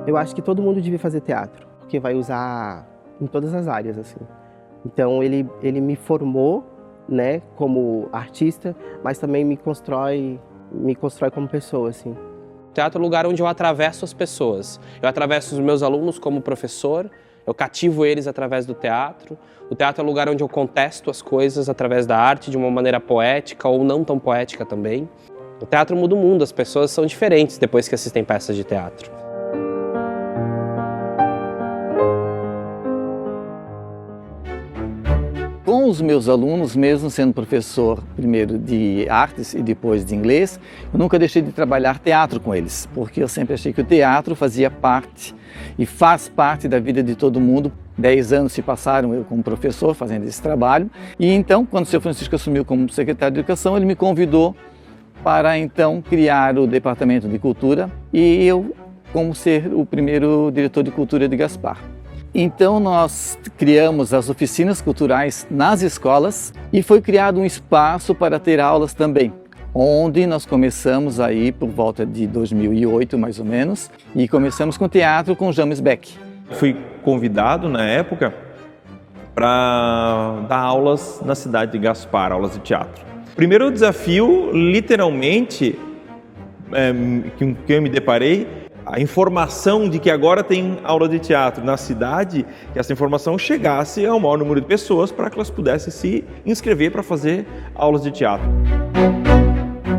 Eu acho que todo mundo devia fazer teatro, porque vai usar em todas as áreas, assim. Então ele me formou, né, como artista, mas também me constrói como pessoa, assim. O teatro é o lugar onde eu atravesso as pessoas. Eu atravesso os meus alunos como professor, eu cativo eles através do teatro. O teatro é o lugar onde eu contesto as coisas através da arte de uma maneira poética ou não tão poética também. O teatro muda o mundo, as pessoas são diferentes depois que assistem peças de teatro. Com os meus alunos, mesmo sendo professor primeiro de artes e depois de inglês, eu nunca deixei de trabalhar teatro com eles, porque eu sempre achei que o teatro fazia parte e faz parte da vida de todo mundo. 10 anos se passaram eu como professor fazendo esse trabalho, e então, quando o Sr. Francisco assumiu como secretário de Educação, ele me convidou para então criar o Departamento de Cultura e eu como ser o primeiro diretor de cultura de Gaspar. Então nós criamos as oficinas culturais nas escolas e foi criado um espaço para ter aulas também, onde nós começamos aí por volta de 2008 mais ou menos, e começamos com teatro com James Beck. Fui convidado na época para dar aulas na cidade de Gaspar, aulas de teatro. Primeiro desafio, literalmente, que eu me deparei, a informação de que agora tem aula de teatro na cidade, que essa informação chegasse ao maior número de pessoas para que elas pudessem se inscrever para fazer aulas de teatro.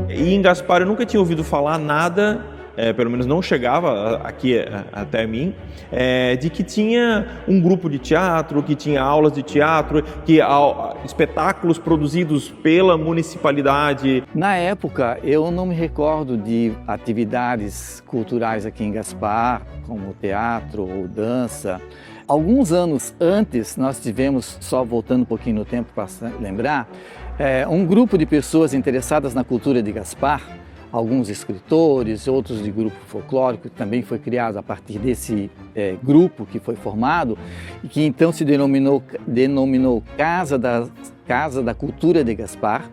E em Gaspar eu nunca tinha ouvido falar nada, pelo menos não chegava aqui até mim, de que tinha um grupo de teatro, que tinha aulas de teatro, que espetáculos produzidos pela municipalidade. Na época, eu não me recordo de atividades culturais aqui em Gaspar, como teatro ou dança. Alguns anos antes, nós tivemos, só voltando um pouquinho no tempo para lembrar, um grupo de pessoas interessadas na cultura de Gaspar, alguns escritores, outros de grupo folclórico, que também foi criado a partir desse grupo que foi formado, e que então se denominou Casa da Cultura de Gaspar.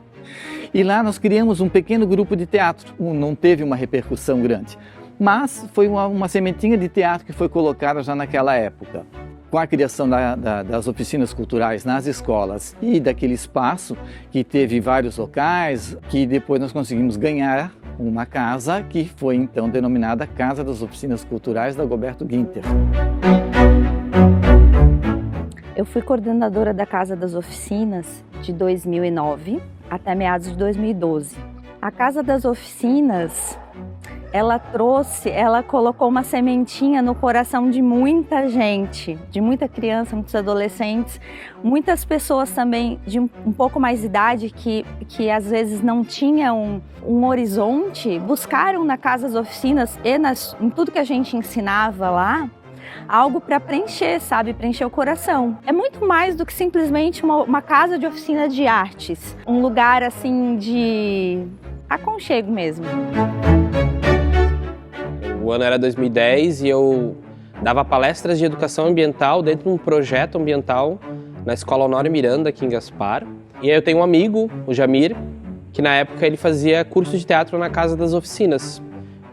E lá nós criamos um pequeno grupo de teatro, não teve uma repercussão grande, mas foi uma sementinha de teatro que foi colocada já naquela época. Com a criação das oficinas culturais nas escolas e daquele espaço que teve vários locais, que depois nós conseguimos ganhar uma casa que foi então denominada Casa das Oficinas Culturais da Dagoberto Guinter. Eu fui coordenadora da Casa das Oficinas de 2009 até meados de 2012. A Casa das Oficinas, ela colocou uma sementinha no coração de muita gente, de muita criança, muitos adolescentes, muitas pessoas também de um pouco mais de idade que às vezes não tinham um horizonte, buscaram na Casa das Oficinas e em tudo que a gente ensinava lá, algo para preencher, sabe? Preencher o coração. É muito mais do que simplesmente uma casa de oficina de artes, um lugar assim de aconchego mesmo. O ano era 2010 e eu dava palestras de educação ambiental dentro de um projeto ambiental na Escola Honório Miranda, aqui em Gaspar. E aí eu tenho um amigo, o Jamir, que na época ele fazia curso de teatro na Casa das Oficinas.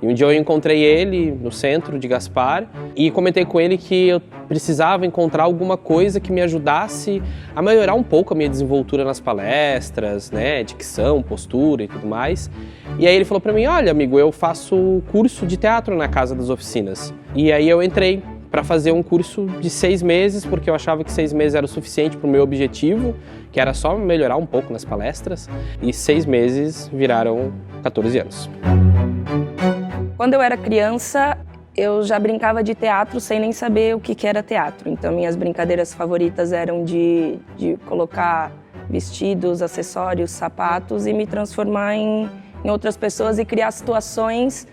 E um dia eu encontrei ele no centro de Gaspar e comentei com ele que eu precisava encontrar alguma coisa que me ajudasse a melhorar um pouco a minha desenvoltura nas palestras, né, dicção, postura e tudo mais. E aí ele falou para mim, olha amigo, eu faço curso de teatro na Casa das Oficinas. E aí eu entrei para fazer um curso de 6 meses, porque eu achava que 6 meses era o suficiente para o meu objetivo, que era só melhorar um pouco nas palestras. E 6 meses viraram 14 anos. Quando eu era criança, eu já brincava de teatro sem nem saber o que era teatro. Então, minhas brincadeiras favoritas eram de colocar vestidos, acessórios, sapatos e me transformar em outras pessoas e criar situações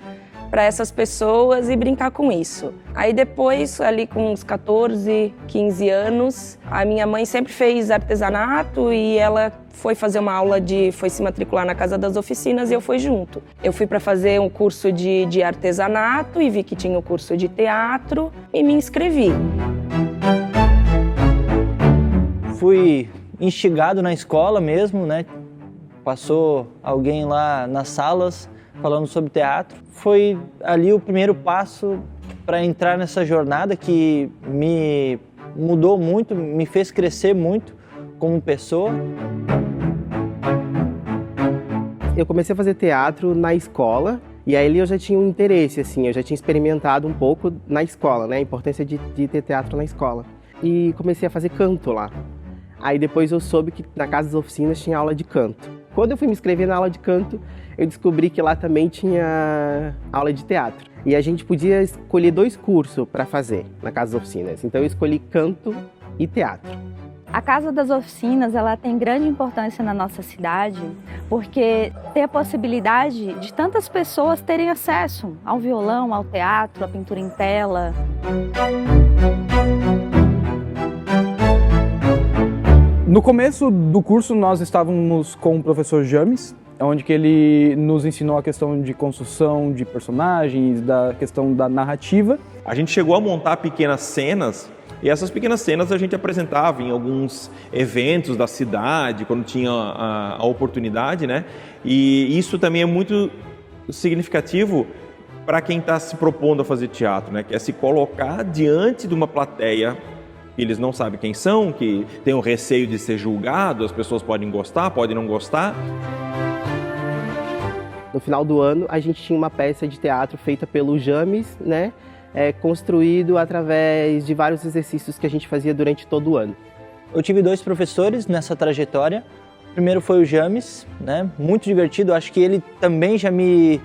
para essas pessoas e brincar com isso. Aí depois, ali com uns 14, 15 anos, a minha mãe sempre fez artesanato e ela foi fazer uma aula foi se matricular na Casa das Oficinas e eu fui junto. Eu fui para fazer um curso de artesanato e vi que tinha o curso de teatro e me inscrevi. Fui instigado na escola mesmo, né? Passou alguém lá nas salas falando sobre teatro. Foi ali o primeiro passo para entrar nessa jornada que me mudou muito, me fez crescer muito como pessoa. Eu comecei a fazer teatro na escola e aí eu já tinha um interesse, assim, eu já tinha experimentado um pouco na escola, né, a importância de ter teatro na escola. E comecei a fazer canto lá. Aí depois eu soube que na Casa das Oficinas tinha aula de canto. Quando eu fui me inscrever na aula de canto, eu descobri que lá também tinha aula de teatro. E a gente podia escolher 2 cursos para fazer na Casa das Oficinas. Então eu escolhi canto e teatro. A Casa das Oficinas, ela tem grande importância na nossa cidade, porque tem a possibilidade de tantas pessoas terem acesso ao violão, ao teatro, à pintura em tela. No começo do curso, nós estávamos com o professor James, onde que ele nos ensinou a questão de construção de personagens, da questão da narrativa. A gente chegou a montar pequenas cenas, e essas pequenas cenas a gente apresentava em alguns eventos da cidade, quando tinha a oportunidade, né? E isso também é muito significativo para quem está se propondo a fazer teatro, né? Que é se colocar diante de uma plateia que eles não sabem quem são, que tem o receio de ser julgado, as pessoas podem gostar, podem não gostar. No final do ano, a gente tinha uma peça de teatro feita pelo James, né? Construído através de vários exercícios que a gente fazia durante todo o ano. Eu tive 2 professores nessa trajetória. O primeiro foi o James, né? Muito divertido. Acho que ele também já me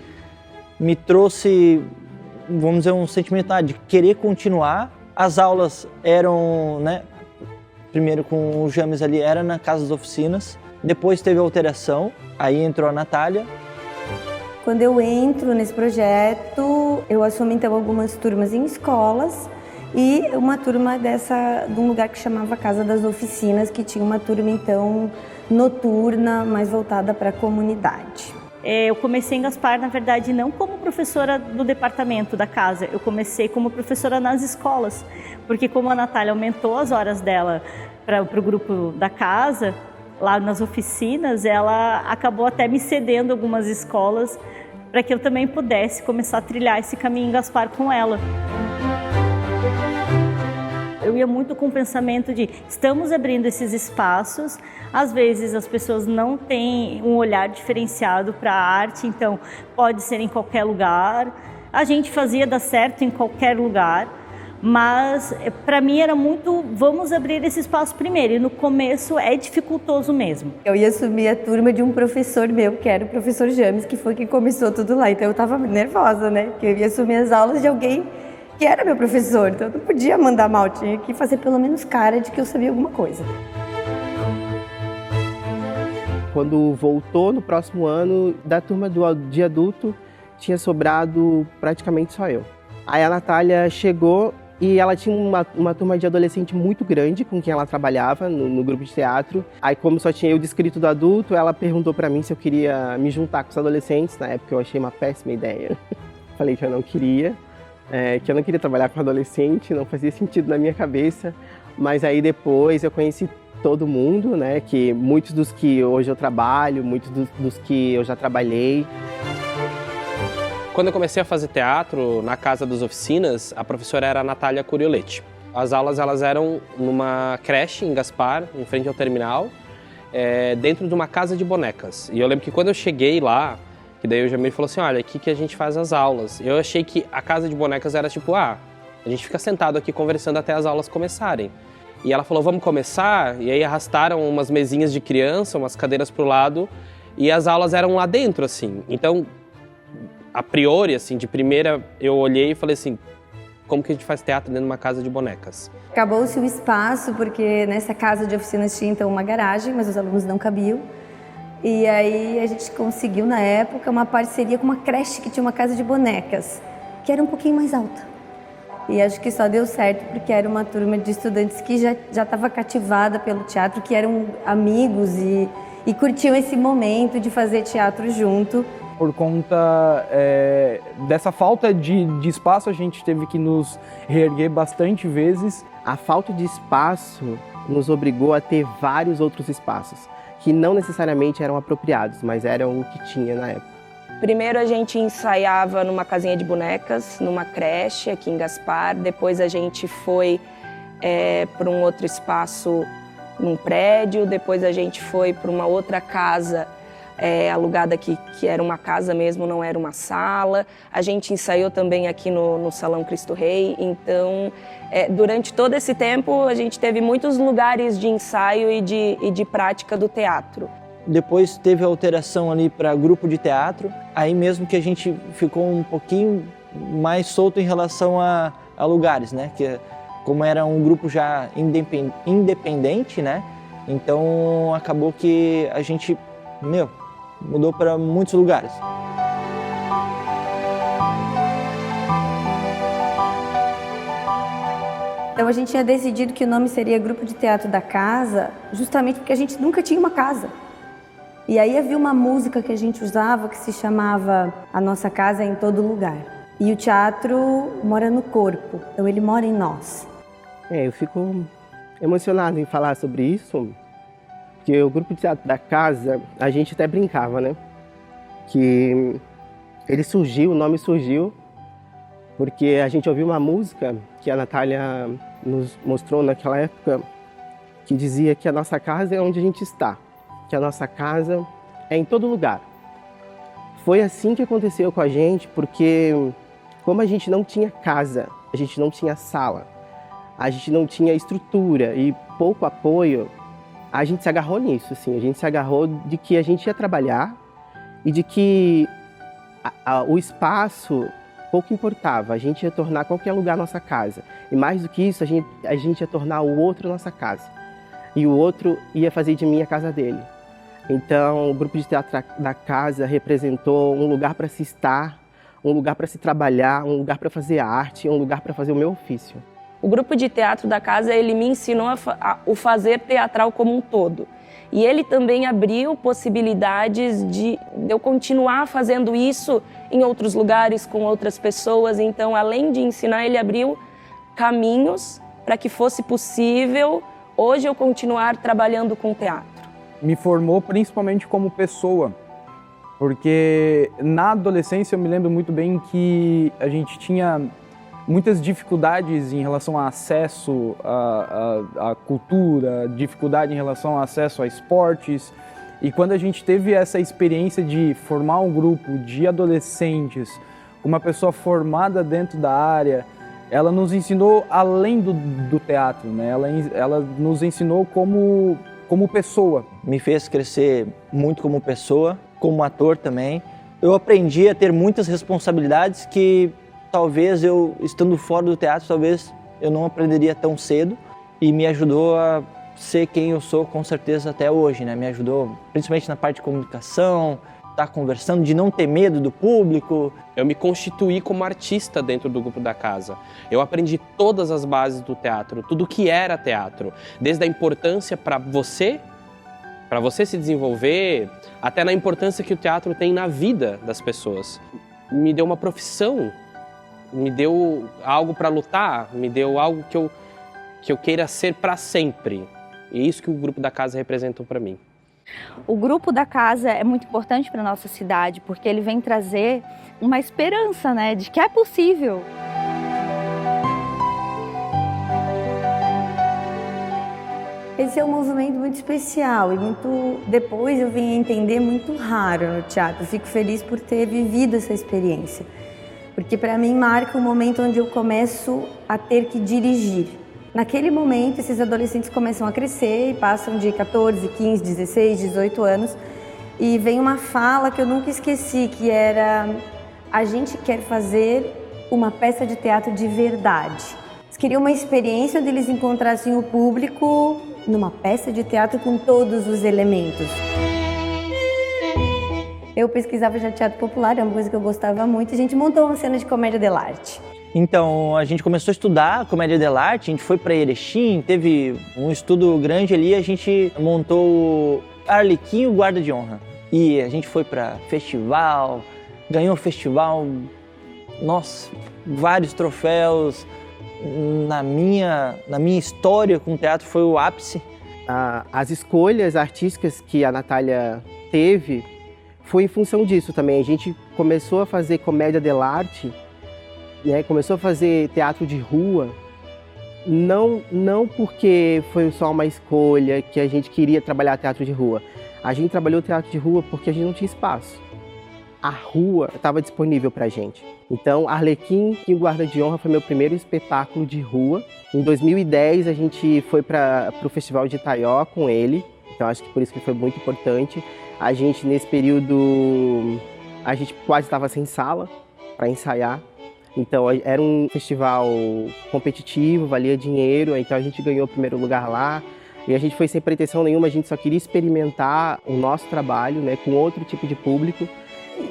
trouxe, vamos dizer, um sentimento de querer continuar. As aulas eram, né? Primeiro com o James ali, era na Casa das Oficinas. Depois teve a alteração, aí entrou a Natália. Quando eu entro nesse projeto, eu assumo então algumas turmas em escolas e uma turma de um lugar que chamava Casa das Oficinas, que tinha uma turma então noturna, mais voltada para a comunidade. Eu comecei em Gaspar, na verdade, não como professora do departamento da casa, eu comecei como professora nas escolas, porque como a Natália aumentou as horas dela para o grupo da casa, lá nas oficinas, ela acabou até me cedendo algumas escolas para que eu também pudesse começar a trilhar esse caminho em Gaspar com ela. Eu ia muito com o pensamento de estamos abrindo esses espaços, às vezes as pessoas não têm um olhar diferenciado para a arte, então pode ser em qualquer lugar, a gente fazia dar certo em qualquer lugar, mas para mim era muito, vamos abrir esse espaço primeiro, e no começo é dificultoso mesmo. Eu ia assumir a turma de um professor meu, que era o professor James, que foi quem começou tudo lá, então eu estava nervosa, né, porque eu ia assumir as aulas de alguém que era meu professor, então eu não podia mandar mal, tinha que fazer pelo menos cara de que eu sabia alguma coisa. Quando voltou no próximo ano, da turma de adulto, tinha sobrado praticamente só eu. Aí a Natália chegou e ela tinha uma turma de adolescente muito grande com quem ela trabalhava no grupo de teatro. Aí como só tinha eu de inscrito do adulto, ela perguntou pra mim se eu queria me juntar com os adolescentes. Na época eu achei uma péssima ideia. Falei que eu não queria. Que eu não queria trabalhar com adolescente, não fazia sentido na minha cabeça, mas aí depois eu conheci todo mundo, né, que muitos dos que hoje eu trabalho, muitos dos que eu já trabalhei. Quando eu comecei a fazer teatro na Casa das Oficinas, a professora era a Natália Curioletti. As aulas elas eram numa creche em Gaspar, em frente ao terminal, dentro de uma casa de bonecas. E eu lembro que quando eu cheguei lá, que daí o Jamir falou assim, olha, aqui que a gente faz as aulas. Eu achei que a casa de bonecas era tipo, a gente fica sentado aqui conversando até as aulas começarem. E ela falou, vamos começar? E aí arrastaram umas mesinhas de criança, umas cadeiras pro lado, e as aulas eram lá dentro, assim. Então, a priori, assim, de primeira, eu olhei e falei assim, como que a gente faz teatro dentro de uma casa de bonecas? Acabou-se o espaço, porque nessa casa de oficinas tinha então uma garagem, mas os alunos não cabiam. E aí a gente conseguiu, na época, uma parceria com uma creche que tinha uma casa de bonecas, que era um pouquinho mais alta. E acho que só deu certo porque era uma turma de estudantes que já estava cativada pelo teatro, que eram amigos e curtiam esse momento de fazer teatro junto. Por conta dessa falta de espaço, a gente teve que nos reerguer bastante vezes. A falta de espaço nos obrigou a ter vários outros espaços, que não necessariamente eram apropriados, mas eram o que tinha na época. Primeiro a gente ensaiava numa casinha de bonecas, numa creche aqui em Gaspar. Depois a gente foi para um outro espaço num prédio. Depois a gente foi para uma outra casa alugada aqui, que era uma casa mesmo, não era uma sala. A gente ensaiou também aqui no Salão Cristo Rei. Então, durante todo esse tempo, a gente teve muitos lugares de ensaio e de prática do teatro. Depois teve a alteração ali para grupo de teatro, aí mesmo que a gente ficou um pouquinho mais solto em relação a lugares, né? Que como era um grupo já independente, né? Então acabou que a gente, mudou para muitos lugares. Então a gente tinha decidido que o nome seria Grupo de Teatro da Casa, justamente porque a gente nunca tinha uma casa. E aí havia uma música que a gente usava que se chamava A Nossa Casa é em Todo Lugar. E o teatro mora no corpo, então ele mora em nós. Eu fico emocionado em falar sobre isso, porque o Grupo de Teatro da Casa, a gente até brincava, né? Que ele surgiu, o nome surgiu, porque a gente ouviu uma música que a Natália nos mostrou naquela época, que dizia que a nossa casa é onde a gente está, que a nossa casa é em todo lugar. Foi assim que aconteceu com a gente, porque como a gente não tinha casa, a gente não tinha sala, a gente não tinha estrutura e pouco apoio, a gente se agarrou nisso, assim, a gente se agarrou de que a gente ia trabalhar e de que o espaço pouco importava, a gente ia tornar qualquer lugar nossa casa. E mais do que isso, a gente ia tornar o outro nossa casa. E o outro ia fazer de mim a casa dele. Então, o Grupo de Teatro da Casa representou um lugar para se estar, um lugar para se trabalhar, um lugar para fazer arte, um lugar para fazer o meu ofício. O Grupo de Teatro da Casa, ele me ensinou o fazer teatral como um todo. E ele também abriu possibilidades de eu continuar fazendo isso em outros lugares, com outras pessoas. Então, além de ensinar, ele abriu caminhos para que fosse possível hoje eu continuar trabalhando com teatro. Me formou principalmente como pessoa, porque na adolescência eu me lembro muito bem que a gente tinha muitas dificuldades em relação a acesso à cultura, dificuldade em relação a acesso a esportes. E quando a gente teve essa experiência de formar um grupo de adolescentes, uma pessoa formada dentro da área, ela nos ensinou além do teatro, né? Ela nos ensinou como pessoa. Me fez crescer muito como pessoa, como ator também. Eu aprendi a ter muitas responsabilidades que talvez eu, estando fora do teatro, talvez eu não aprenderia tão cedo, e me ajudou a ser quem eu sou com certeza até hoje, né? Me ajudou principalmente na parte de comunicação, estar conversando, de não ter medo do público. Eu me constituí como artista dentro do Grupo da Casa. Eu aprendi todas as bases do teatro, tudo o que era teatro, desde a importância para você se desenvolver, até na importância que o teatro tem na vida das pessoas. Me deu uma profissão, me deu algo para lutar, me deu algo que eu queira ser para sempre. E é isso que o Grupo da Casa representou para mim. O Grupo da Casa é muito importante para a nossa cidade, porque ele vem trazer uma esperança, né, de que é possível. Esse é um movimento muito especial e depois eu vim a entender, muito raro no teatro. Eu fico feliz por ter vivido essa experiência, porque para mim marca o momento onde eu começo a ter que dirigir. Naquele momento, esses adolescentes começam a crescer e passam de 14, 15, 16, 18 anos e vem uma fala que eu nunca esqueci, que era: a gente quer fazer uma peça de teatro de verdade. Eles queriam uma experiência onde eles encontrassem o público numa peça de teatro com todos os elementos. Eu pesquisava já teatro popular, é uma coisa que eu gostava muito, e a gente montou uma cena de comédia dell'arte. Então, a gente começou a estudar comédia dell'arte, a gente foi para Erechim, teve um estudo grande ali, a gente montou o Arlequim, o Guarda de Honra. E a gente foi para festival, ganhou o festival, nossa, vários troféus. Na minha história com o teatro foi o ápice. As escolhas artísticas que a Natália teve foi em função disso também. A gente começou a fazer comédia dell'arte, né? Começou a fazer teatro de rua, não porque foi só uma escolha que a gente queria trabalhar teatro de rua. A gente trabalhou teatro de rua porque a gente não tinha espaço. A rua estava disponível para a gente. Então, Arlequim e o Guarda de Honra foi meu primeiro espetáculo de rua. Em 2010, a gente foi para o Festival de Itaió com ele. Então, acho que por isso que foi muito importante. A gente, nesse período, a gente quase estava sem sala para ensaiar. Então, era um festival competitivo, valia dinheiro. Então, a gente ganhou o primeiro lugar lá. E a gente foi sem pretensão nenhuma, a gente só queria experimentar o nosso trabalho, né, com outro tipo de público.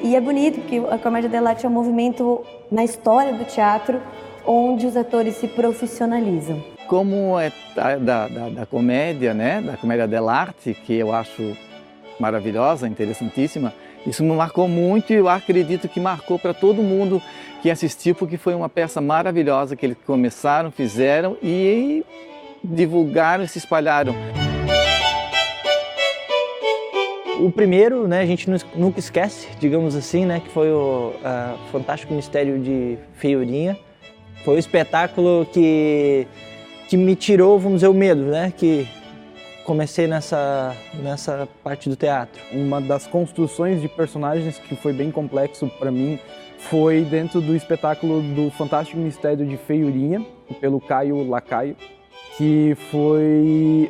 E é bonito, porque a comédia dell'arte é um movimento na história do teatro onde os atores se profissionalizam. Como é da comédia, né, da comédia dell'arte, que eu acho maravilhosa, interessantíssima, isso me marcou muito e eu acredito que marcou para todo mundo que assistiu, porque foi uma peça maravilhosa que eles começaram, fizeram e divulgaram e se espalharam. O primeiro, né, a gente nunca esquece, digamos assim, né, que foi o Fantástico Mistério de Feiurinha. Foi um espetáculo que me tirou, vamos dizer, o medo, né, que comecei nessa parte do teatro. Uma das construções de personagens que foi bem complexo para mim foi dentro do espetáculo do Fantástico Mistério de Feiurinha, pelo Caio Lacaio, que foi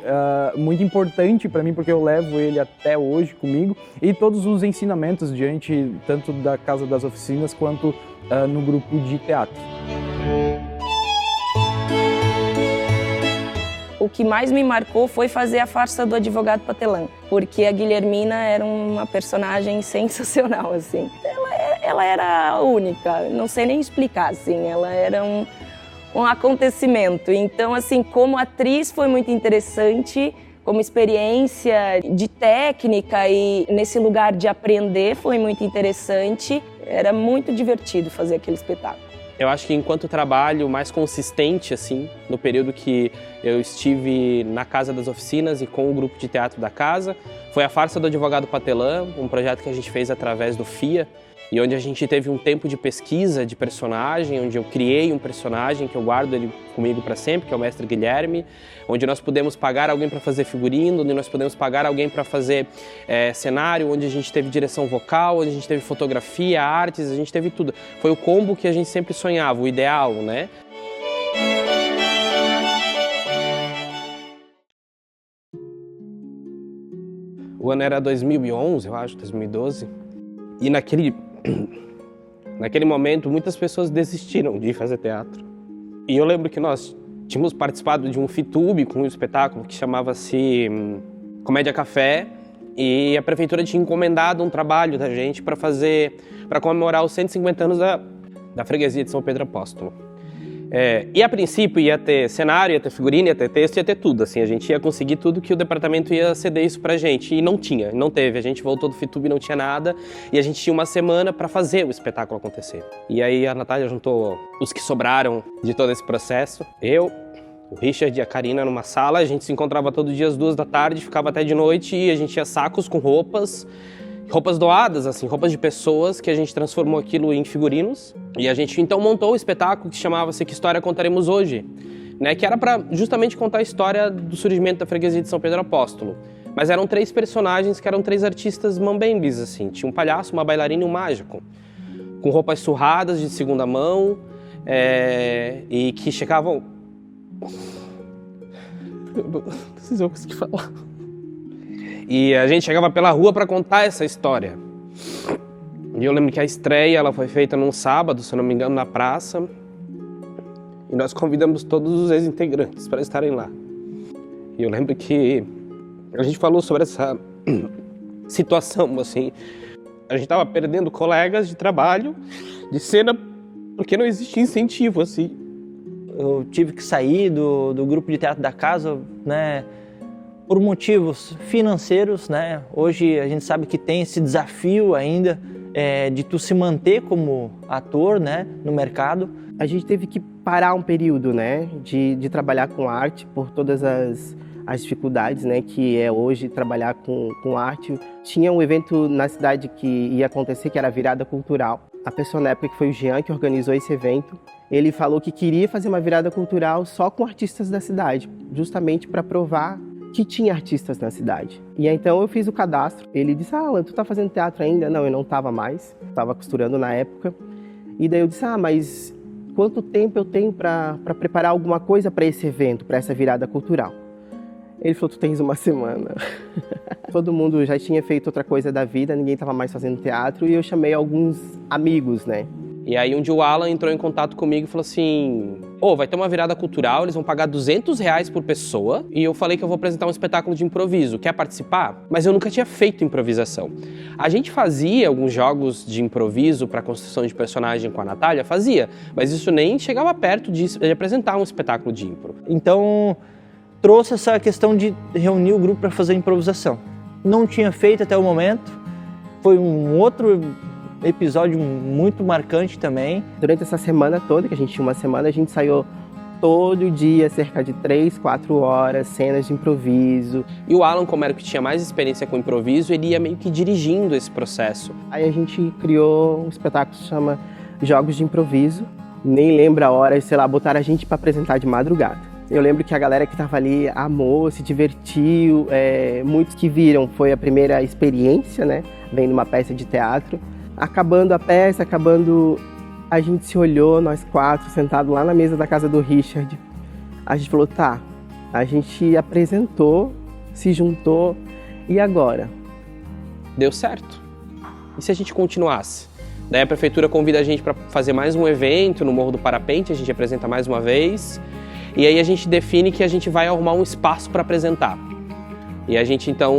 muito importante para mim, porque eu levo ele até hoje comigo, e todos os ensinamentos diante tanto da Casa das Oficinas quanto no grupo de teatro. O que mais me marcou foi fazer a farsa do advogado Patelã, porque a Guilhermina era uma personagem sensacional, assim. Ela era única, não sei nem explicar, assim, ela era um acontecimento. Então, assim, como atriz foi muito interessante, como experiência de técnica e nesse lugar de aprender foi muito interessante. Era muito divertido fazer aquele espetáculo. Eu acho que enquanto trabalho mais consistente, assim, no período que eu estive na Casa das Oficinas e com o grupo de teatro da casa, foi a Farsa do Advogado Patelã, um projeto que a gente fez através do FIA, e onde a gente teve um tempo de pesquisa de personagem, onde eu criei um personagem que eu guardo ele comigo para sempre, que é o Mestre Guilherme, onde nós pudemos pagar alguém para fazer figurino, onde nós pudemos pagar alguém para fazer cenário, onde a gente teve direção vocal, onde a gente teve fotografia, artes, a gente teve tudo. Foi o combo que a gente sempre sonhava, o ideal, né? O ano era 2011, eu acho, 2012, e naquele momento, muitas pessoas desistiram de fazer teatro. E eu lembro que nós tínhamos participado de um FITUB com um espetáculo que chamava-se Comédia Café, e a prefeitura tinha encomendado um trabalho da gente para comemorar os 150 anos da freguesia de São Pedro Apóstolo. E a princípio ia ter cenário, ia ter figurino, ia ter texto, ia ter tudo, assim, a gente ia conseguir tudo que o departamento ia ceder isso pra gente, e não teve, a gente voltou do FITUB e não tinha nada, e a gente tinha uma semana para fazer o espetáculo acontecer. E aí a Natália juntou os que sobraram de todo esse processo, eu, o Richard e a Karina numa sala, a gente se encontrava todo dia às 2 da tarde, ficava até de noite, e a gente tinha sacos com roupas doadas, assim, roupas de pessoas, que a gente transformou aquilo em figurinos. E a gente então montou o espetáculo que chamava-se Que História Contaremos Hoje, né, que era para justamente contar a história do surgimento da freguesia de São Pedro Apóstolo. Mas eram 3 personagens que eram 3 artistas mambembes, assim. Tinha um palhaço, uma bailarina e um mágico, com roupas surradas de segunda mão, e que chegavam... Eu não sei se eu consegui falar. E a gente chegava pela rua para contar essa história. E eu lembro que a estreia ela foi feita num sábado, se não me engano, na praça. E nós convidamos todos os ex-integrantes para estarem lá. E eu lembro que a gente falou sobre essa situação, assim. A gente estava perdendo colegas de trabalho, de cena, porque não existia incentivo, assim. Eu tive que sair do grupo de teatro da casa, né, por motivos financeiros, né? Hoje a gente sabe que tem esse desafio ainda de tu se manter como ator, né, no mercado. A gente teve que parar um período, né, de trabalhar com arte por todas as as dificuldades, né, que é hoje trabalhar com arte. Tinha um evento na cidade que ia acontecer, que era a virada cultural. A pessoa na época, que foi o Jean, que organizou esse evento, ele falou que queria fazer uma virada cultural só com artistas da cidade, justamente para provar que tinha artistas na cidade. E então eu fiz o cadastro. Ele disse: Alan, tu tá fazendo teatro ainda? Não, eu não estava mais, estava costurando na época. E daí eu disse: mas quanto tempo eu tenho para preparar alguma coisa para esse evento, para essa virada cultural? Ele falou: tu tens uma semana. Todo mundo já tinha feito outra coisa da vida, ninguém estava mais fazendo teatro, e eu chamei alguns amigos, né? E aí um dia o Alan entrou em contato comigo e falou assim: vai ter uma virada cultural, eles vão pagar R$200 por pessoa, e eu falei que eu vou apresentar um espetáculo de improviso, quer participar? Mas eu nunca tinha feito improvisação. A gente fazia alguns jogos de improviso para construção de personagem com a Natália, fazia, mas isso nem chegava perto de apresentar um espetáculo de impro. Então, trouxe essa questão de reunir o grupo para fazer improvisação. Não tinha feito até o momento, foi um outro episódio muito marcante também. Durante essa semana toda, que a gente tinha uma semana, a gente ensaiou todo dia, cerca de 3, 4 horas, cenas de improviso. E o Alan, como era o que tinha mais experiência com improviso, ele ia meio que dirigindo esse processo. Aí a gente criou um espetáculo que se chama Jogos de Improviso. Nem lembro a hora, sei lá, botaram a gente para apresentar de madrugada. Eu lembro que a galera que estava ali amou, se divertiu. Muitos que viram, foi a primeira experiência, né? Vendo uma peça de teatro. Acabando a peça, a gente se olhou, nós 4, sentados lá na mesa da casa do Richard. A gente falou: tá, a gente apresentou, se juntou, e agora? Deu certo. E se a gente continuasse? Daí a prefeitura convida a gente para fazer mais um evento no Morro do Parapente, a gente apresenta mais uma vez, e aí a gente define que a gente vai arrumar um espaço para apresentar. E a gente então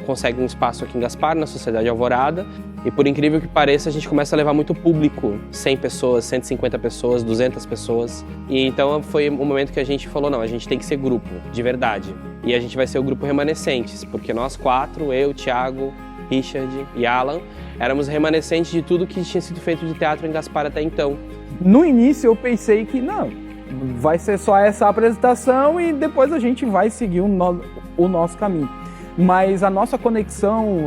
consegue um espaço aqui em Gaspar, na Sociedade Alvorada, e por incrível que pareça, a gente começa a levar muito público, 100 pessoas, 150 pessoas, 200 pessoas. E então foi o momento que a gente falou: não, a gente tem que ser grupo, de verdade. E a gente vai ser o grupo Remanescentes, porque nós 4, eu, Thiago, Richard e Alan, éramos remanescentes de tudo que tinha sido feito de teatro em Gaspar até então. No início eu pensei que não, vai ser só essa apresentação e depois a gente vai seguir o nosso caminho. Mas a nossa conexão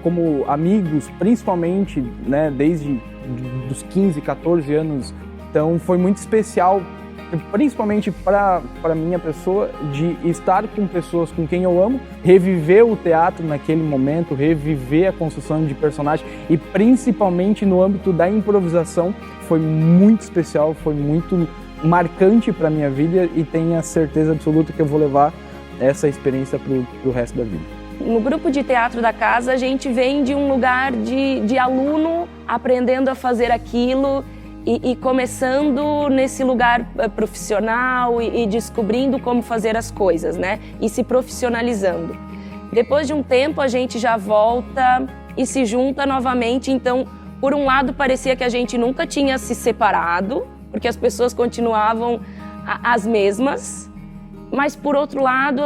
como amigos, principalmente, né, desde dos 15, 14 anos, então foi muito especial, principalmente para minha pessoa, de estar com pessoas com quem eu amo, reviver o teatro naquele momento, reviver a construção de personagem, e principalmente no âmbito da improvisação, foi muito especial, foi muito marcante para minha vida, e tenho a certeza absoluta que eu vou levar essa experiência para o resto da vida. No grupo de teatro da casa, a gente vem de um lugar de aluno aprendendo a fazer aquilo e começando nesse lugar profissional e descobrindo como fazer as coisas, né? E se profissionalizando. Depois de um tempo, a gente já volta e se junta novamente. Então, por um lado, parecia que a gente nunca tinha se separado, porque as pessoas continuavam as mesmas, mas por outro lado,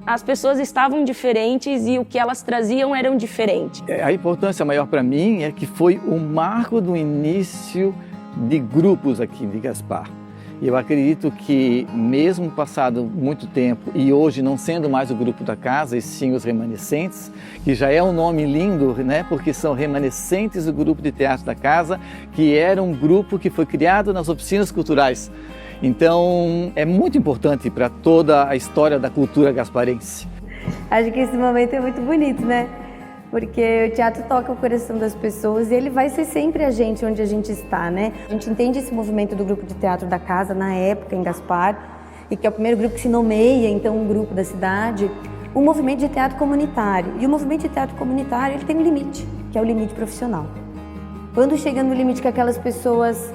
as pessoas estavam diferentes e o que elas traziam eram diferentes. A importância maior para mim é que foi o marco do início de grupos aqui de Gaspar. E eu acredito que, mesmo passado muito tempo e hoje não sendo mais o grupo da casa, e sim os Remanescentes, que já é um nome lindo, né? Porque são Remanescentes do grupo de teatro da casa, que era um grupo que foi criado nas oficinas culturais. Então, é muito importante para toda a história da cultura gasparense. Acho que esse momento é muito bonito, né? Porque o teatro toca o coração das pessoas e ele vai ser sempre a gente onde a gente está, né? A gente entende esse movimento do grupo de teatro da casa na época em Gaspar, e que é o primeiro grupo que se nomeia, então, um grupo da cidade, um movimento de teatro comunitário. E o movimento de teatro comunitário, ele tem um limite, que é o limite profissional. Quando chega no limite que aquelas pessoas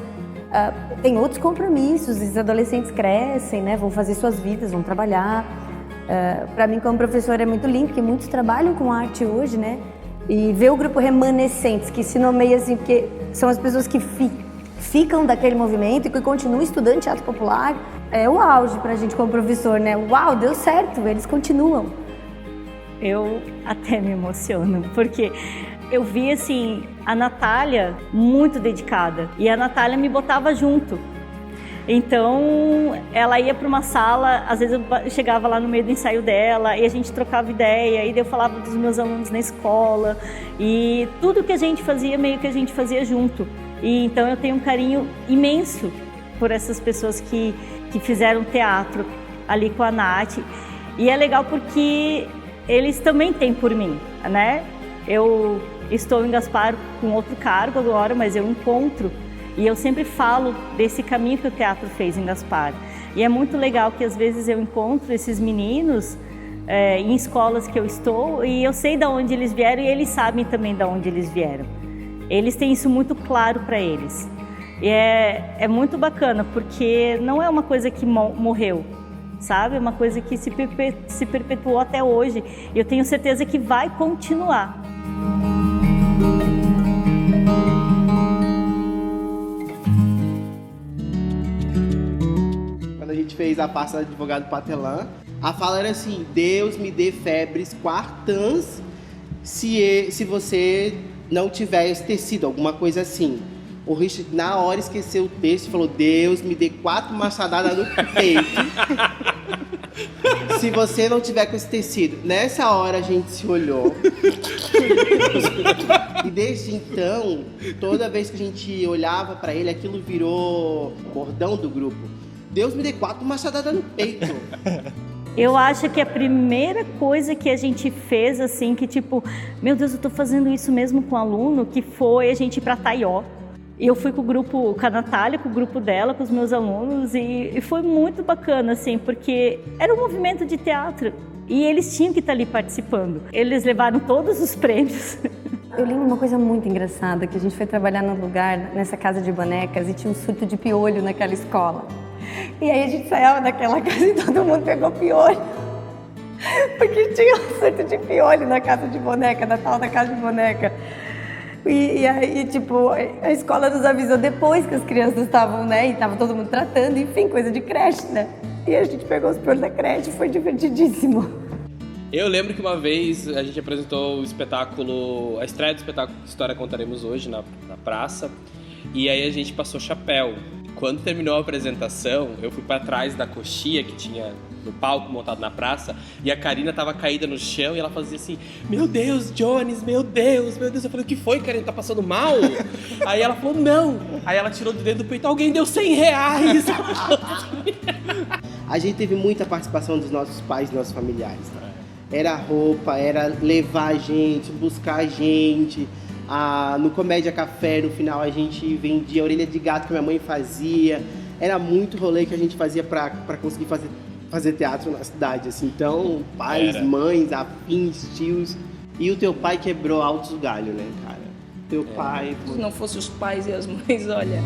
têm outros compromissos, os adolescentes crescem, né? Vão fazer suas vidas, vão trabalhar. Para mim, como professora, é muito lindo, porque muitos trabalham com arte hoje, né? E ver o grupo Remanescentes, que se nomeia assim, porque são as pessoas que ficam daquele movimento e que continuam estudando teatro popular, é o auge para a gente como professor, né? Uau, deu certo, eles continuam. Eu até me emociono, porque eu vi, assim, a Natália muito dedicada, e a Natália me botava junto. Então, ela ia para uma sala, às vezes eu chegava lá no meio do ensaio dela e a gente trocava ideia, e daí eu falava dos meus alunos na escola, e tudo que a gente fazia, meio que a gente fazia junto. E então eu tenho um carinho imenso por essas pessoas que fizeram teatro ali com a Nath. E é legal porque eles também têm por mim, né? Eu estou em Gaspar com outro cargo agora, mas eu encontro e eu sempre falo desse caminho que o teatro fez em Gaspar. E é muito legal que às vezes eu encontro esses meninos em escolas que eu estou e eu sei de onde eles vieram e eles sabem também de onde eles vieram. Eles têm isso muito claro para eles. E é muito bacana porque não é uma coisa que morreu, sabe? É uma coisa que se perpetuou até hoje e eu tenho certeza que vai continuar. Quando a gente fez a pasta de advogado patelã, a fala era assim: Deus me dê febres quartãs se você não tiver esse tecido, alguma coisa assim. O Richard na hora esqueceu o texto e falou: Deus me dê 4 machadadas no peito se você não tiver com esse tecido. Nessa hora a gente se olhou e desde então, toda vez que a gente olhava pra ele, aquilo virou bordão do grupo: Deus me dê 4 machadadas no peito. Eu acho que a primeira coisa que a gente fez, assim, que tipo, meu Deus, eu tô fazendo isso mesmo com o aluno, que foi a gente ir pra Taió. E eu fui com a Natália, com o grupo dela, com os meus alunos, e foi muito bacana, assim, porque era um movimento de teatro e eles tinham que estar ali participando. Eles levaram todos os prêmios. Eu lembro uma coisa muito engraçada, que a gente foi trabalhar num lugar, nessa casa de bonecas, e tinha um surto de piolho naquela escola. E aí a gente saiu daquela casa e todo mundo pegou piolho. Porque tinha um surto de piolho na casa de boneca, na tal da casa de boneca. E aí, tipo, a escola nos avisou depois que as crianças estavam, né? E tava todo mundo tratando, enfim, coisa de creche, né? E a gente pegou os piolhos da creche, foi divertidíssimo. Eu lembro que uma vez a gente apresentou o espetáculo, a estreia do espetáculo que História Contaremos Hoje na praça, e aí a gente passou chapéu. Quando terminou a apresentação, eu fui pra trás da coxia que tinha no palco montado na praça, e a Karina tava caída no chão e ela fazia assim: meu Deus, Jones, meu Deus, meu Deus. Eu falei: o que foi, Karina? Tá passando mal? Aí ela falou: não. Aí ela tirou do dedo do peito: alguém deu R$100. A gente teve muita participação dos nossos pais e nossos familiares, né? Era roupa, era levar a gente, buscar a gente. No Comédia Café, no final, a gente vendia a orelha de gato que a minha mãe fazia. Era muito rolê que a gente fazia pra conseguir fazer teatro na cidade, assim. Então, pais, mães, afins, tios. E o teu pai quebrou altos galhos, né, cara? Teu pai... Se não fosse os pais e as mães, olha...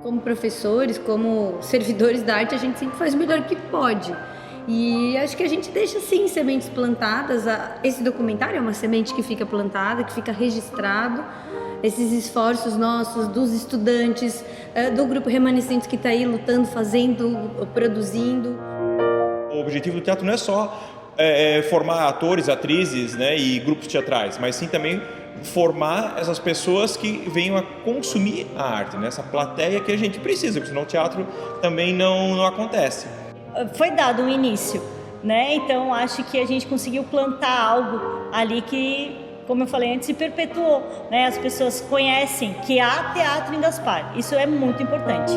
Como professores, como servidores da arte, a gente sempre faz o melhor que pode. E acho que a gente deixa, sim, sementes plantadas. Esse documentário é uma semente que fica plantada, que fica registrado. Esses esforços nossos, dos estudantes, do grupo Remanescentes que está aí lutando, fazendo, produzindo. O objetivo do teatro não é só formar atores, atrizes, né, e grupos teatrais, mas sim também formar essas pessoas que venham a consumir a arte, né? Essa plateia que a gente precisa, porque senão o teatro também não acontece. Foi dado um início, né? Então acho que a gente conseguiu plantar algo ali que, como eu falei antes, se perpetuou, né? As pessoas conhecem que há teatro em Gaspar. Isso é muito importante.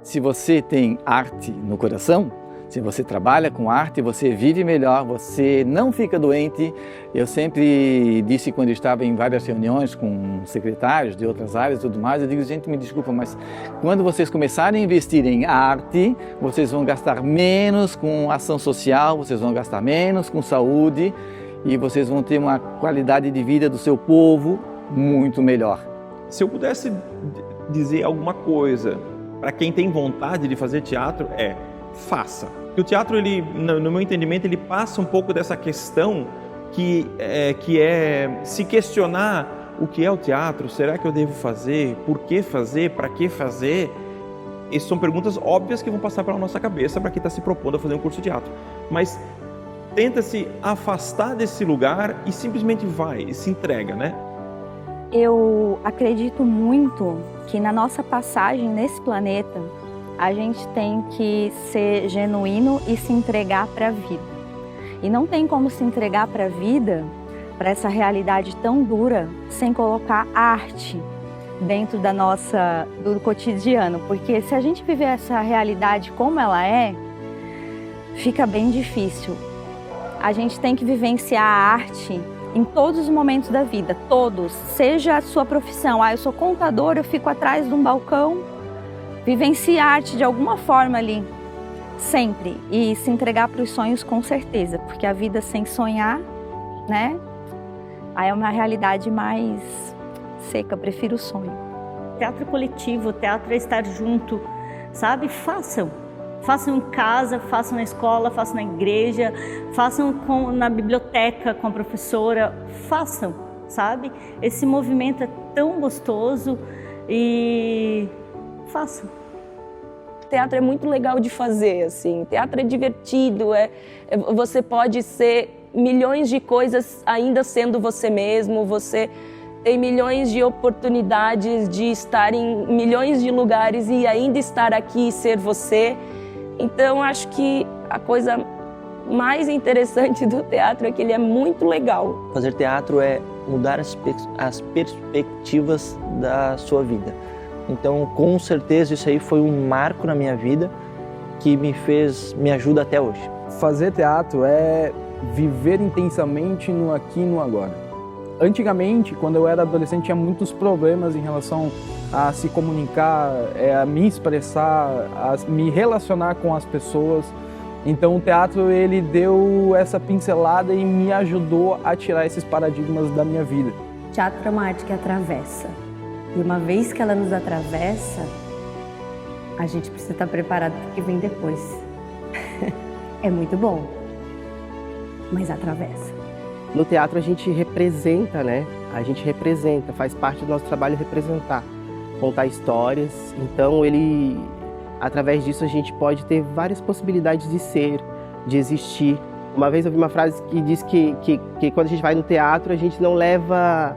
Se você tem arte no coração, se você trabalha com arte, você vive melhor, você não fica doente. Eu sempre disse, quando eu estava em várias reuniões com secretários de outras áreas e tudo mais, eu digo: gente, me desculpa, mas quando vocês começarem a investir em arte, vocês vão gastar menos com ação social, vocês vão gastar menos com saúde e vocês vão ter uma qualidade de vida do seu povo muito melhor. Se eu pudesse dizer alguma coisa para quem tem vontade de fazer teatro, faça. Porque o teatro, ele, no meu entendimento, ele passa um pouco dessa questão que é se questionar o que é o teatro, será que eu devo fazer, por que fazer, para que fazer? Essas são perguntas óbvias que vão passar pela nossa cabeça para quem está se propondo a fazer um curso de teatro. Mas tenta se afastar desse lugar e simplesmente vai, e se entrega, né? Eu acredito muito que na nossa passagem nesse planeta, a gente tem que ser genuíno e se entregar para a vida. E não tem como se entregar para a vida, para essa realidade tão dura, sem colocar arte dentro do cotidiano. Porque se a gente viver essa realidade como ela é, fica bem difícil. A gente tem que vivenciar a arte em todos os momentos da vida, todos. Seja a sua profissão, eu sou contador, eu fico atrás de um balcão, vivencie a arte de alguma forma ali. Sempre. E se entregar para os sonhos com certeza, porque a vida sem sonhar, né? Aí é uma realidade mais seca, prefiro o sonho. Teatro é coletivo, teatro é estar junto, sabe? Façam. Façam em casa, façam na escola, façam na igreja, façam na biblioteca com a professora, façam, sabe? Esse movimento é tão gostoso e façam. Teatro é muito legal de fazer, assim. Teatro é divertido, você pode ser milhões de coisas ainda sendo você mesmo, você tem milhões de oportunidades de estar em milhões de lugares e ainda estar aqui e ser você. Então, acho que a coisa mais interessante do teatro é que ele é muito legal. Fazer teatro é mudar as perspectivas da sua vida. Então, com certeza, isso aí foi um marco na minha vida que me ajuda até hoje. Fazer teatro é viver intensamente no aqui e no agora. Antigamente, quando eu era adolescente, tinha muitos problemas em relação a se comunicar, a me expressar, a me relacionar com as pessoas. Então, o teatro ele deu essa pincelada e me ajudou a tirar esses paradigmas da minha vida. Teatro é uma arte que atravessa. E uma vez que ela nos atravessa, a gente precisa estar preparado para o que vem depois. É muito bom, mas atravessa. No teatro a gente representa, né? A gente representa, faz parte do nosso trabalho representar, contar histórias. Então através disso a gente pode ter várias possibilidades de ser, de existir. Uma vez eu vi uma frase que diz que quando a gente vai no teatro a gente não leva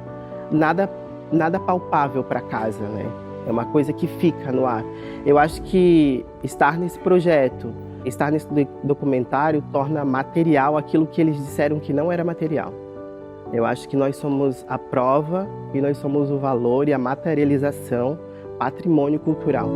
nada palpável para casa, né? É uma coisa que fica no ar. Eu acho que estar nesse projeto, estar nesse documentário torna material aquilo que eles disseram que não era material. Eu acho que nós somos a prova e nós somos o valor e a materialização, patrimônio cultural.